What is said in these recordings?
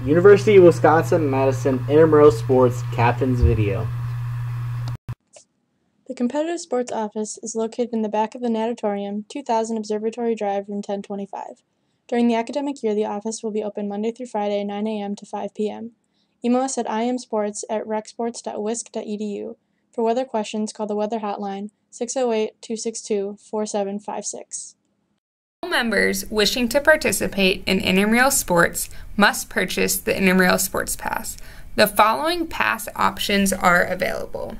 University of Wisconsin-Madison Intramural Sports Captain's Video. The Competitive Sports Office is located in the back of the Natatorium, 2000 Observatory Drive, room 1025. During the academic year, the office will be open Monday through Friday, 9 a.m. to 5 p.m. Email us at imsports@recsports.wisc.edu. For weather questions, call the weather hotline 608-262-4756. All members wishing to participate in intramural sports must purchase the Intramural Sports Pass. The following pass options are available.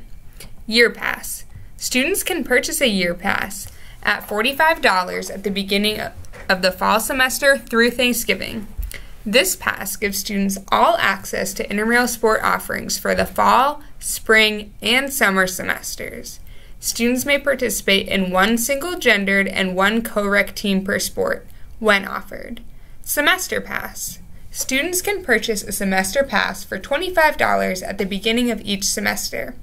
Year Pass. Students can purchase a year pass at $45 at the beginning of the fall semester through Thanksgiving. This pass gives students all access to intramural sport offerings for the fall, spring, and summer semesters. Students may participate in one single-gendered and one co-rec team per sport when offered. Semester Pass. Students can purchase a semester pass for $25 at the beginning of each semester.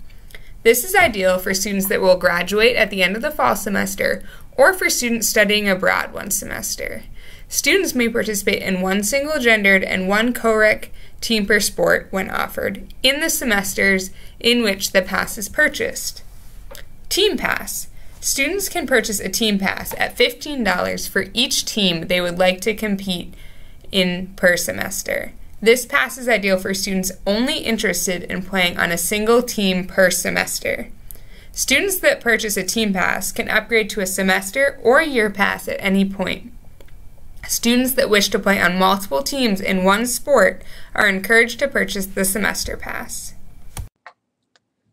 This is ideal for students that will graduate at the end of the fall semester or for students studying abroad one semester. Students may participate in one single-gendered and one co-rec team per sport when offered in the semesters in which the pass is purchased. Team Pass. Students can purchase a team pass at $15 for each team they would like to compete in per semester. This pass is ideal for students only interested in playing on a single team per semester. Students that purchase a team pass can upgrade to a semester or year pass at any point. Students that wish to play on multiple teams in one sport are encouraged to purchase the semester pass.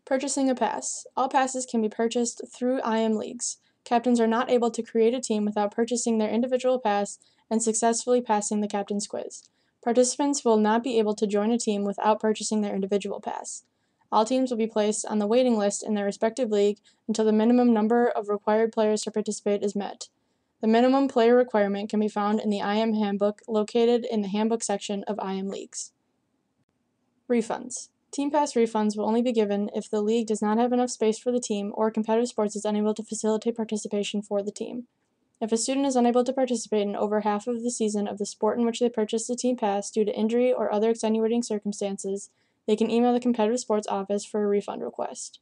Purchasing a pass. All passes can be purchased through IM Leagues. Captains are not able to create a team without purchasing their individual pass and successfully passing the captain's quiz. Participants will not be able to join a team without purchasing their individual pass. All teams will be placed on the waiting list in their respective league until the minimum number of required players to participate is met. The minimum player requirement can be found in the IM Handbook located in the Handbook section of IM Leagues. Refunds. Team Pass refunds will only be given if the league does not have enough space for the team or competitive sports is unable to facilitate participation for the team. If a student is unable to participate in over half of the season of the sport in which they purchased the team pass due to injury or other extenuating circumstances, they can email the Competitive Sports Office for a refund request.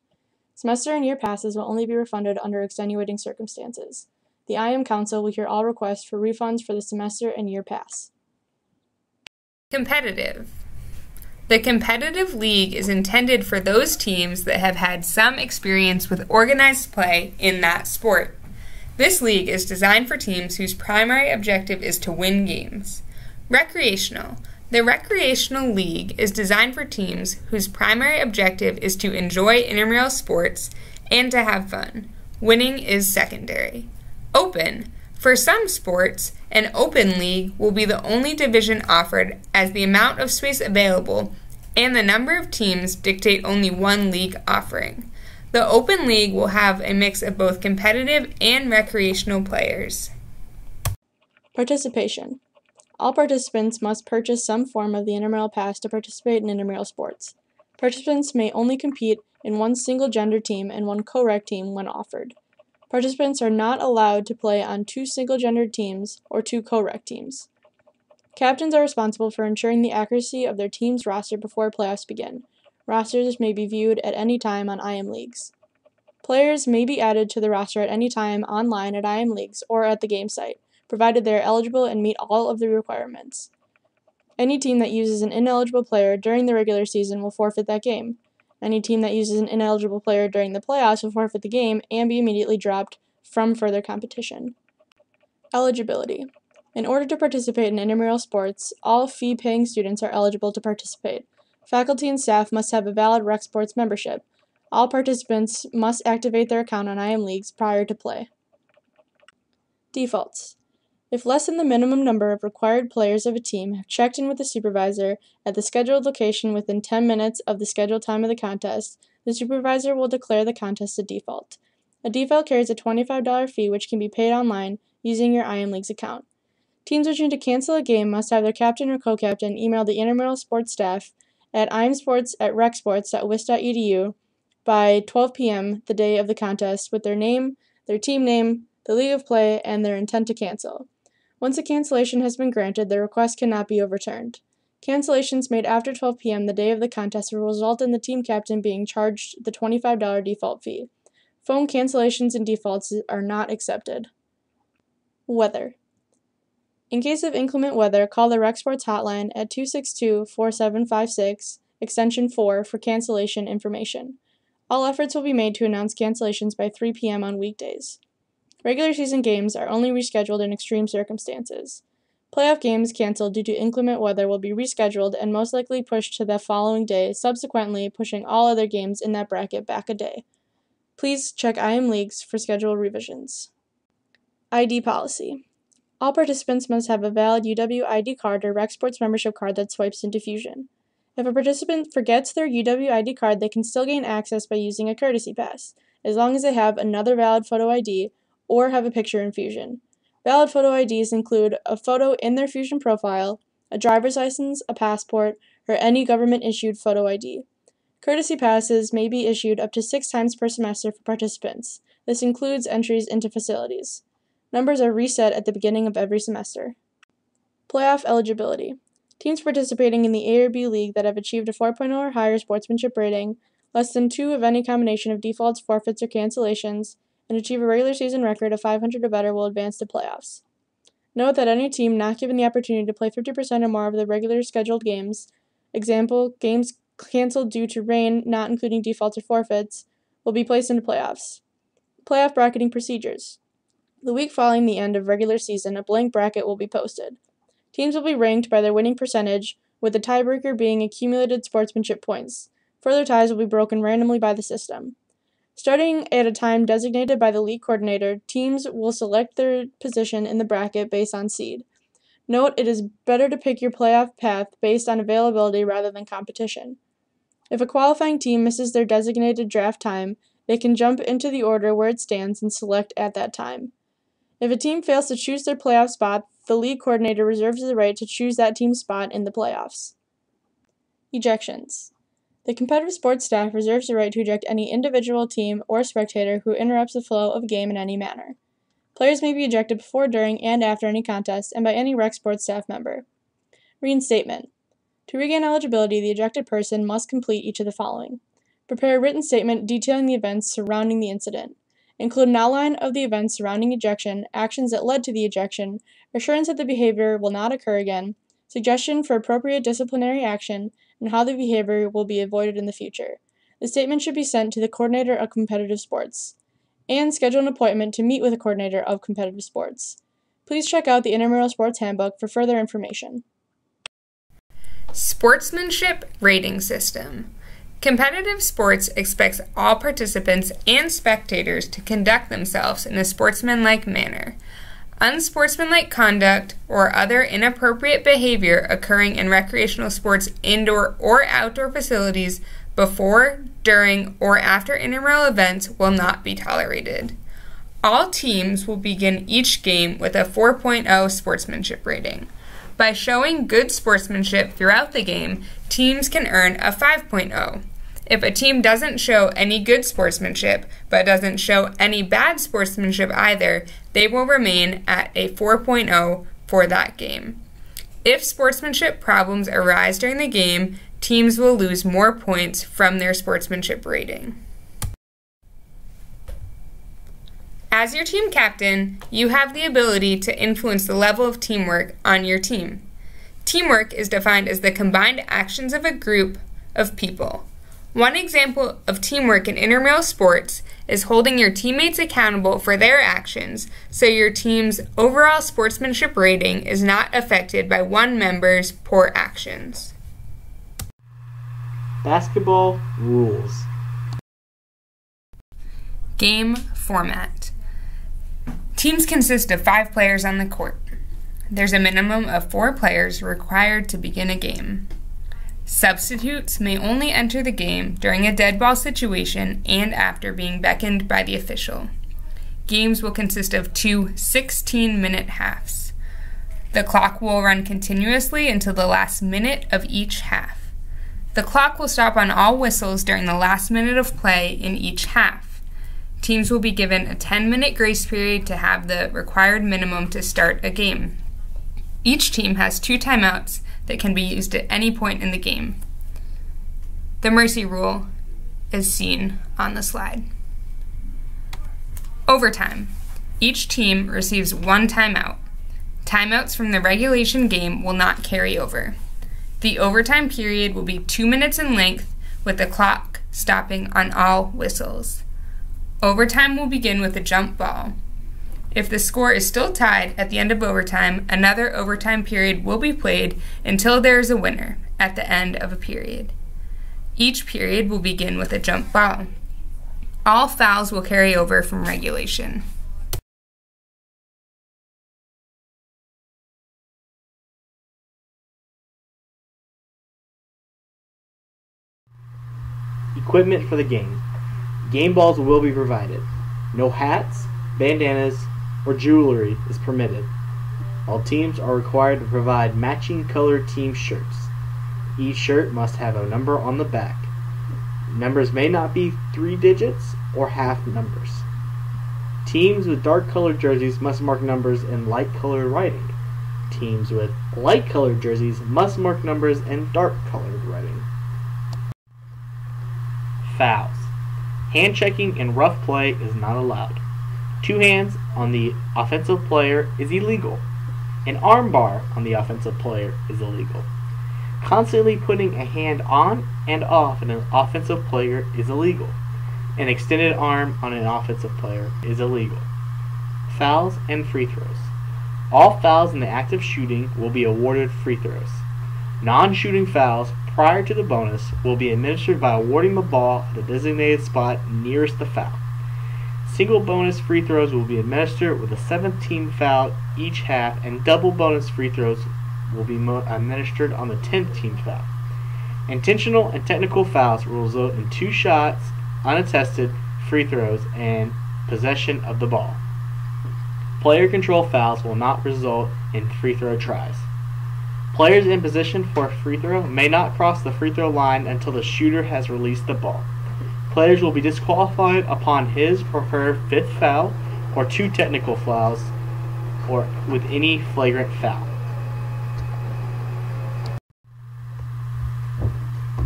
Semester and year passes will only be refunded under extenuating circumstances. The IM Council will hear all requests for refunds for the semester and year pass. Competitive. The competitive league is intended for those teams that have had some experience with organized play in that sport. This league is designed for teams whose primary objective is to win games. Recreational. The recreational league is designed for teams whose primary objective is to enjoy intramural sports and to have fun. Winning is secondary. Open. For some sports, an open league will be the only division offered as the amount of space available and the number of teams dictate only one league offering. The Open League will have a mix of both competitive and recreational players. Participation. All participants must purchase some form of the intramural pass to participate in intramural sports. Participants may only compete in one single-gender team and one co-rec team when offered. Participants are not allowed to play on two single-gendered teams or two co-rec teams. Captains are responsible for ensuring the accuracy of their team's roster before playoffs begin. Rosters may be viewed at any time on IM Leagues. Players may be added to the roster at any time online at IM Leagues or at the game site, provided they are eligible and meet all of the requirements. Any team that uses an ineligible player during the regular season will forfeit that game. Any team that uses an ineligible player during the playoffs will forfeit the game and be immediately dropped from further competition. Eligibility. In order to participate in intramural sports, all fee-paying students are eligible to participate. Faculty and staff must have a valid Rec Sports membership. All participants must activate their account on IM Leagues prior to play. Defaults. If less than the minimum number of required players of a team have checked in with the supervisor at the scheduled location within 10 minutes of the scheduled time of the contest, the supervisor will declare the contest a default. A default carries a $25 fee which can be paid online using your IM Leagues account. Teams wishing to cancel a game must have their captain or co-captain email the intramural sports staff at imsports@recsports.wisc.edu by 12 p.m. the day of the contest with their name, their team name, the league of play, and their intent to cancel. Once a cancellation has been granted, the request cannot be overturned. Cancellations made after 12 p.m. the day of the contest will result in the team captain being charged the $25 default fee. Phone cancellations and defaults are not accepted. Weather. In case of inclement weather, call the Rec Sports hotline at 262-4756, extension 4 for cancellation information. All efforts will be made to announce cancellations by 3 p.m. on weekdays. Regular season games are only rescheduled in extreme circumstances. Playoff games canceled due to inclement weather will be rescheduled and most likely pushed to the following day, subsequently pushing all other games in that bracket back a day. Please check IM Leagues for schedule revisions. ID policy. All participants must have a valid UW ID card or Rec Sports membership card that swipes into Fusion. If a participant forgets their UW ID card, they can still gain access by using a courtesy pass, as long as they have another valid photo ID or have a picture in Fusion. Valid photo IDs include a photo in their Fusion profile, a driver's license, a passport, or any government-issued photo ID. Courtesy passes may be issued up to 6 times per semester for participants. This includes entries into facilities. Numbers are reset at the beginning of every semester. Playoff eligibility. Teams participating in the A or B league that have achieved a 4.0 or higher sportsmanship rating, less than 2 of any combination of defaults, forfeits, or cancellations, and achieve a regular season record of 500 or better will advance to playoffs. Note that any team not given the opportunity to play 50% or more of the regular scheduled games, example, games canceled due to rain, not including defaults or forfeits, will be placed into playoffs. Playoff bracketing procedures. The week following the end of regular season, a blank bracket will be posted. Teams will be ranked by their winning percentage, with the tiebreaker being accumulated sportsmanship points. Further ties will be broken randomly by the system. Starting at a time designated by the league coordinator, teams will select their position in the bracket based on seed. Note, it is better to pick your playoff path based on availability rather than competition. If a qualifying team misses their designated draft time, they can jump into the order where it stands and select at that time. If a team fails to choose their playoff spot, the league coordinator reserves the right to choose that team's spot in the playoffs. Ejections. The competitive sports staff reserves the right to eject any individual, team, or spectator who interrupts the flow of a game in any manner. Players may be ejected before, during, and after any contest, and by any Rec Sports staff member. Reinstatement. To regain eligibility, the ejected person must complete each of the following. Prepare a written statement detailing the events surrounding the incident. Include an outline of the events surrounding ejection, actions that led to the ejection, assurance that the behavior will not occur again, suggestion for appropriate disciplinary action, and how the behavior will be avoided in the future. The statement should be sent to the coordinator of competitive sports, and schedule an appointment to meet with the coordinator of competitive sports. Please check out the Intramural Sports Handbook for further information. Sportsmanship rating system. Competitive sports expects all participants and spectators to conduct themselves in a sportsmanlike manner. Unsportsmanlike conduct or other inappropriate behavior occurring in recreational sports indoor or outdoor facilities before, during, or after intramural events will not be tolerated. All teams will begin each game with a 4.0 sportsmanship rating. By showing good sportsmanship throughout the game, teams can earn a 5.0. If a team doesn't show any good sportsmanship, but doesn't show any bad sportsmanship either, they will remain at a 4.0 for that game. If sportsmanship problems arise during the game, teams will lose more points from their sportsmanship rating. As your team captain, you have the ability to influence the level of teamwork on your team. Teamwork is defined as the combined actions of a group of people. One example of teamwork in intramural sports is holding your teammates accountable for their actions so your team's overall sportsmanship rating is not affected by one member's poor actions. Basketball rules. Game format. Teams consist of 5 players on the court. There's a minimum of 4 players required to begin a game. Substitutes may only enter the game during a dead ball situation and after being beckoned by the official. Games will consist of 2 16-minute halves. The clock will run continuously until the last minute of each half. The clock will stop on all whistles during the last minute of play in each half. Teams will be given a 10-minute grace period to have the required minimum to start a game. Each team has 2 timeouts that can be used at any point in the game. The mercy rule is seen on the slide. Overtime. Each team receives 1 timeout. Timeouts from the regulation game will not carry over. The overtime period will be 2 minutes in length, with the clock stopping on all whistles. Overtime will begin with a jump ball. If the score is still tied at the end of overtime, another overtime period will be played until there is a winner at the end of a period. Each period will begin with a jump ball. All fouls will carry over from regulation. Equipment for the game. Game balls will be provided. No hats, bandanas, or jewelry is permitted. All teams are required to provide matching colored team shirts. Each shirt must have a number on the back. Numbers may not be 3 digits or half numbers. Teams with dark colored jerseys must mark numbers in light colored writing. Teams with light colored jerseys must mark numbers in dark colored writing. Fouls. Hand checking and rough play is not allowed. 2 hands on the offensive player is illegal. An arm bar on the offensive player is illegal. Constantly putting a hand on and off an offensive player is illegal. An extended arm on an offensive player is illegal. Fouls and free throws. All fouls in the act of shooting will be awarded free throws. Non-shooting fouls prior to the bonus will be administered by awarding the ball at the designated spot nearest the foul. Single bonus free throws will be administered with a 7th-team foul each half, and double bonus free throws will be administered on the 10th-team foul. Intentional and technical fouls will result in 2 shots, unattested free throws, and possession of the ball. Player control fouls will not result in free throw tries. Players in position for a free throw may not cross the free throw line until the shooter has released the ball. Players will be disqualified upon his or her 5th foul or 2 technical fouls or with any flagrant foul.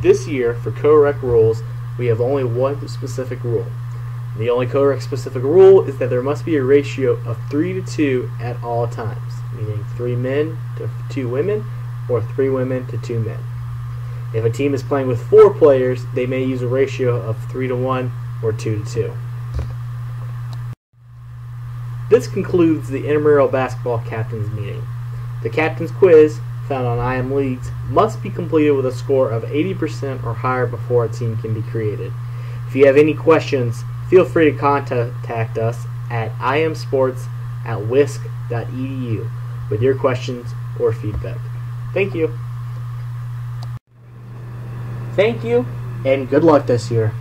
This year, for co-rec rules, we have only one specific rule. The only co-rec specific rule is that there must be a ratio of 3-to-2 at all times, meaning 3 men to 2 women or 3 women to 2 men. If a team is playing with 4 players, they may use a ratio of 3-to-1 or 2-to-2. This concludes the intramural basketball captains meeting. The captain's quiz, found on IM Leagues, must be completed with a score of 80% or higher before a team can be created. If you have any questions, feel free to contact us at imsports@wisc.edu with your questions or feedback. Thank you. Thank you, and good luck this year.